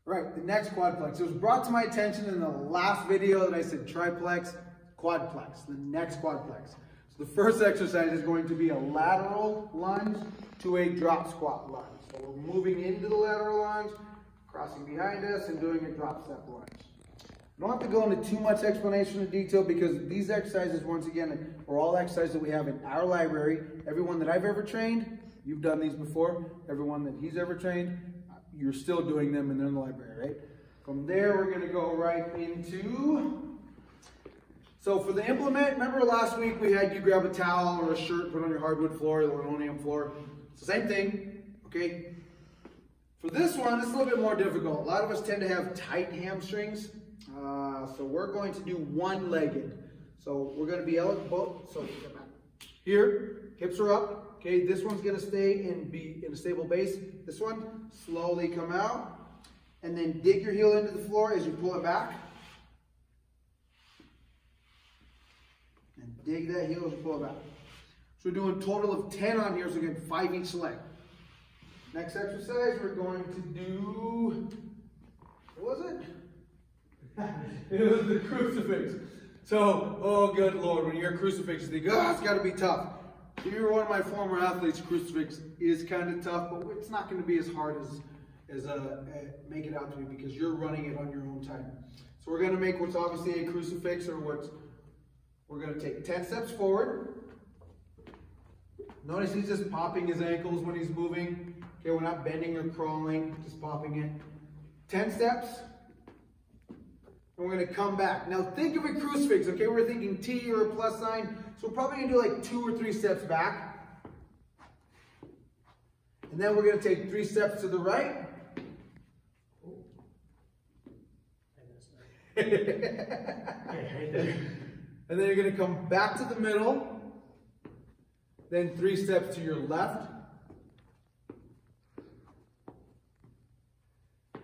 Right, the next quadplex. It was brought to my attention in the last video that I said triplex, quadplex, the next quadplex. So the first exercise is going to be a lateral lunge to a drop squat lunge. So we're moving into the lateral lunge, crossing behind us, and doing a drop step lunge. I don't have to go into too much explanation of detail because these exercises, once again, are all exercises that we have in our library. Everyone that I've ever trained, you've done these before. Everyone that he's ever trained, you're still doing them and they're in the library, right? From there, we're gonna go right into, so for the implement, remember last week we had you grab a towel or a shirt, put on your hardwood floor, the linoleum floor. It's the same thing, okay? For this one, it's a little bit more difficult. A lot of us tend to have tight hamstrings. So we're going to do one-legged. So we're gonna be eligible, so here, hips are up. Okay, this one's gonna stay and be in a stable base. This one, slowly come out, and then dig your heel into the floor as you pull it back. And dig that heel as you pull it back. So we're doing a total of 10 on here, so again, 5 each leg. Next exercise, we're going to do, what was it? It was the crucifix. So, oh good Lord, when you hear crucifix, you think, oh, it's gotta be tough. If you're one of my former athletes, crucifix is kind of tough, but it's not going to be as hard as make it out to be because you're running it on your own time. So we're going to make what's obviously a crucifix, or what we're going to take 10 steps forward. Notice he's just popping his ankles when he's moving. Okay, we're not bending or crawling, just popping it. 10 steps. And we're going to come back. Now think of a crucifix, okay? We're thinking T or a plus sign. So we're probably going to do like 2 or 3 steps back. And then we're going to take 3 steps to the right. And then you're going to come back to the middle. Then 3 steps to your left.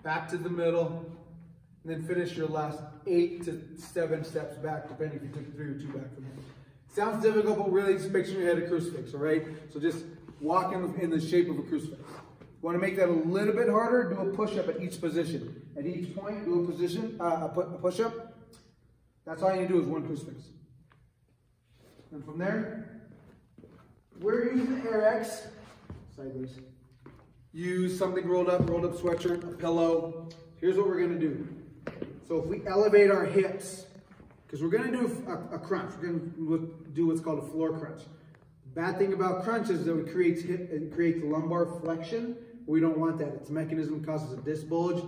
Back to the middle. And then finish your last 8 to 7 steps back, depending if you took 3 or 2 back from there. Sounds difficult, but really just picture in your head a crucifix, all right? So just walk in the shape of a crucifix. You want to make that a little bit harder, do a push-up at each position. At each point, do a push-up. That's all you need to do is 1 crucifix. And from there, we're using the AirX, sideways. Use something rolled up sweatshirt, a pillow. Here's what we're going to do. So if we elevate our hips, because we're going to do a crunch. We're going to do what's called a floor crunch. The bad thing about crunch is that it creates lumbar flexion. We don't want that. It's a mechanism that causes a disc bulge,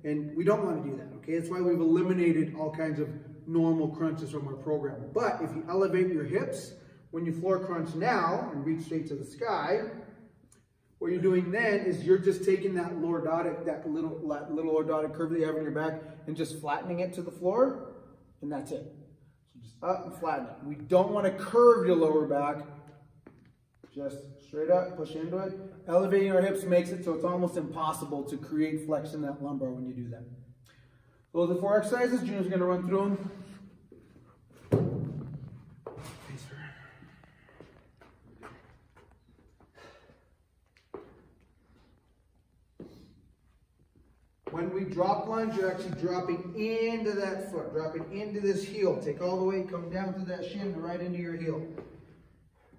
and we don't want to do that, okay? That's why we've eliminated all kinds of normal crunches from our program. But if you elevate your hips, when you floor crunch now and reach straight to the sky, what you're doing then is you're just taking that lordotic, that little lordotic curve that you have in your back and just flattening it to the floor, and that's it. So just up and flatten it. We don't want to curve your lower back. Just straight up, push into it. Elevating our hips makes it so it's almost impossible to create flex in that lumbar when you do that. Those are the 4 exercises. Junior's going to run through them. When we drop lunge, you're actually dropping into that foot, dropping into this heel. Take all the way, come down to that shin, and right into your heel.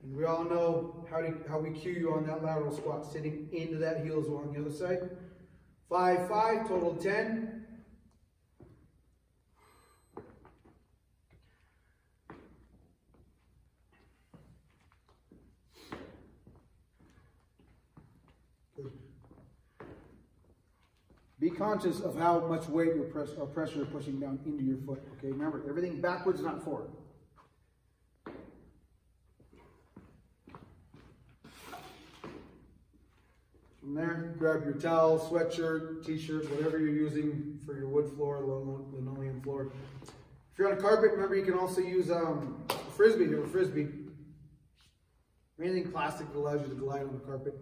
And we all know how we cue you on that lateral squat, sitting into that heel as well on the other side. 5, 5, total 10. Be conscious of how much weight or pressure you're pushing down into your foot. Okay, remember, everything backwards, not forward. From there, grab your towel, sweatshirt, t-shirt, whatever you're using for your wood floor, linoleum floor. If you're on a carpet, remember you can also use a frisbee here, a frisbee. Anything plastic that allows you to glide on the carpet.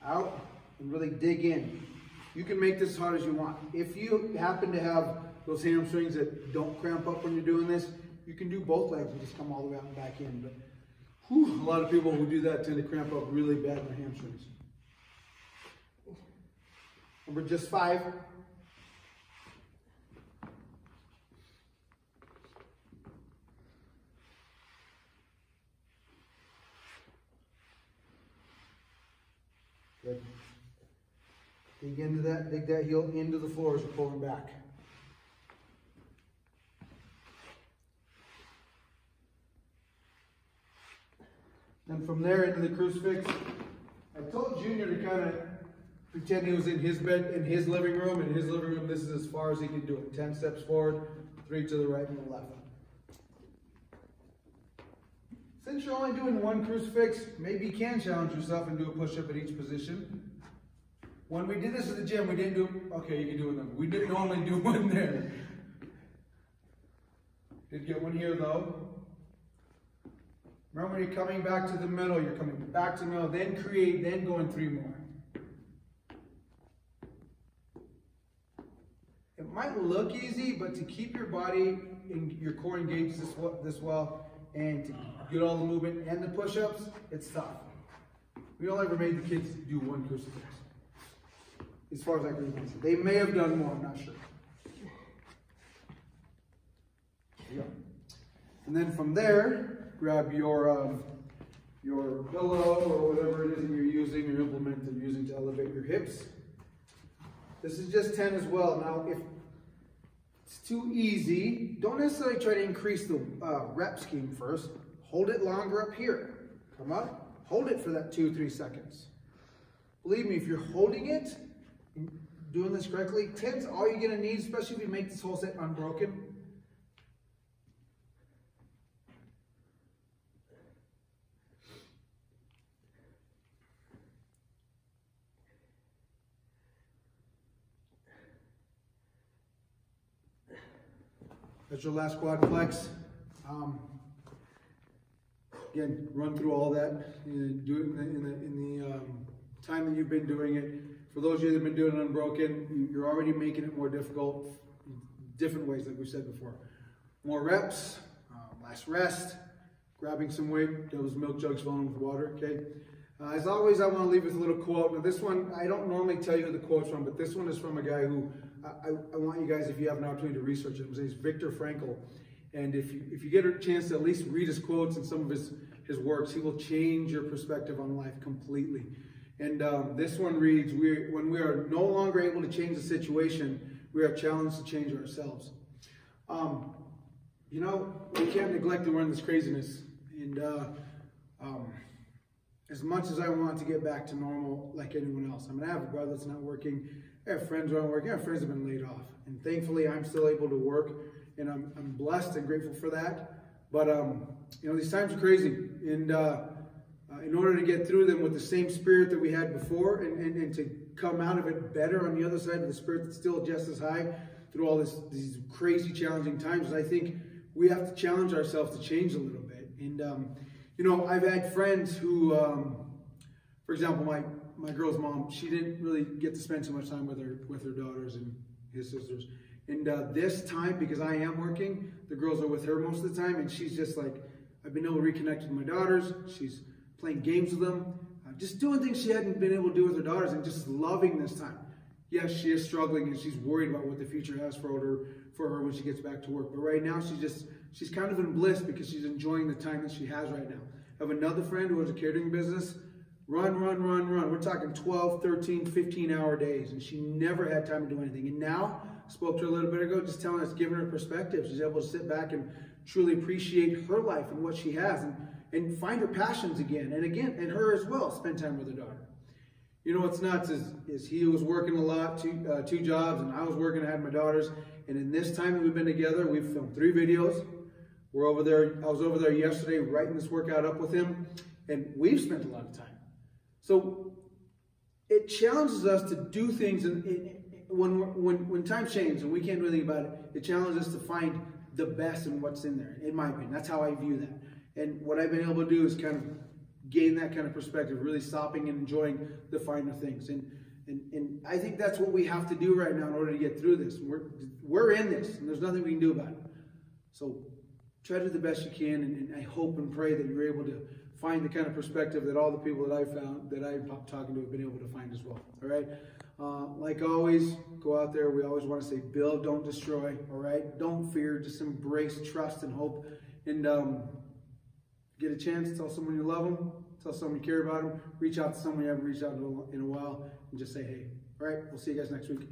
Out and really dig in. You can make this as hard as you want. If you happen to have those hamstrings that don't cramp up when you're doing this, you can do both legs and just come all the way out and back in. But a lot of people who do that tend to cramp up really bad in their hamstrings. Number just 5. Good. Dig into that, dig that heel into the floor as you're pulling back. And from there into the crucifix, I told Junior to kind of pretend he was in his bed, in his living room. In his living room, this is as far as he can do it. 10 steps forward, 3 to the right and the left. Since you're only doing one crucifix, maybe you can challenge yourself and do a push-up at each position. When we did this at the gym, we didn't do, okay, you can do it. We didn't normally do one there. Did get one here though. Remember, when you're coming back to the middle, you're coming back to the middle, then create, then go in 3 more. It might look easy, but to keep your body and your core engaged this well, and to get all the movement and the push-ups, it's tough. We all ever made the kids do one crucifix. As far as I can remember. They may have done more, I'm not sure. There you go. And then from there, grab your pillow or whatever it is that you're using, your implement that you're using to elevate your hips. This is just 10 as well. Now, if it's too easy, don't necessarily try to increase the rep scheme first. Hold it longer up here. Come up, hold it for that 2-3 seconds. Believe me, if you're holding it, doing this correctly, 10's all you're gonna need, especially if you make this whole set unbroken. That's your last quadplex. Again, run through all that. Do it in the time that you've been doing it. For those of you that have been doing it unbroken, you're already making it more difficult in different ways, like we said before. More reps, last rest, grabbing some weight, those milk jugs filling with water, okay? As always, I want to leave with a little quote. Now this one, I don't normally tell you who the quote's from, but this one is from a guy who, I want you guys, if you have an opportunity to research him, his name is Viktor Frankl. And if you get a chance to at least read his quotes and some of his works, he will change your perspective on life completely. And this one reads, when we are no longer able to change the situation, we are challenged to change ourselves. You know, we can't neglect that we're in this craziness. And as much as I want to get back to normal like anyone else, I mean, I have a brother that's not working. I have friends who aren't working. I have friends that have been laid off. And thankfully, I'm still able to work. And I'm blessed and grateful for that. But, you know, these times are crazy. And in order to get through them with the same spirit that we had before and to come out of it better on the other side of the spirit that's still just as high through all these crazy, challenging times, I think we have to challenge ourselves to change a little bit. And, you know, I've had friends who, for example, my girl's mom, she didn't really get to spend so much time with her daughters and his sisters. And this time, because I am working, the girls are with her most of the time, and she's just like, I've been able to reconnect with my daughters. She's playing games with them, just doing things she hadn't been able to do with her daughters, and just loving this time. Yes, she is struggling, and she's worried about what the future has for her when she gets back to work. But right now, she's kind of in bliss because she's enjoying the time that she has right now. I have another friend who has a catering business. Run. We're talking 12, 13, 15-hour days, and she never had time to do anything. And now, spoke to her a little bit ago, just telling us, giving her perspective. She's able to sit back and truly appreciate her life and what she has and find her passions again. And her as well, spend time with her daughter. You know what's nuts is he was working a lot, two jobs, and I was working, I had my daughters. And in this time that we've been together, we've filmed 3 videos. We're over there, I was over there yesterday writing this workout up with him, and we've spent a lot of time. So it challenges us to do things when times change and we can't do anything about it. It challenges us to find the best in what's in there, in my opinion. That's how I view that. And what I've been able to do is kind of gain that kind of perspective, really stopping and enjoying the finer things. And I think that's what we have to do right now in order to get through this. We're in this, and there's nothing we can do about it. So try to do the best you can, and I hope and pray that you're able to find the kind of perspective that all the people that I'm talking to have been able to find as well. All right. Like always, go out there. We always want to say, build, don't destroy. All right. Don't fear. Just embrace, trust, and hope. And get a chance, tell someone you love them. Tell someone you care about them. Reach out to someone you haven't reached out to in a while, and just say, hey. All right. We'll see you guys next week.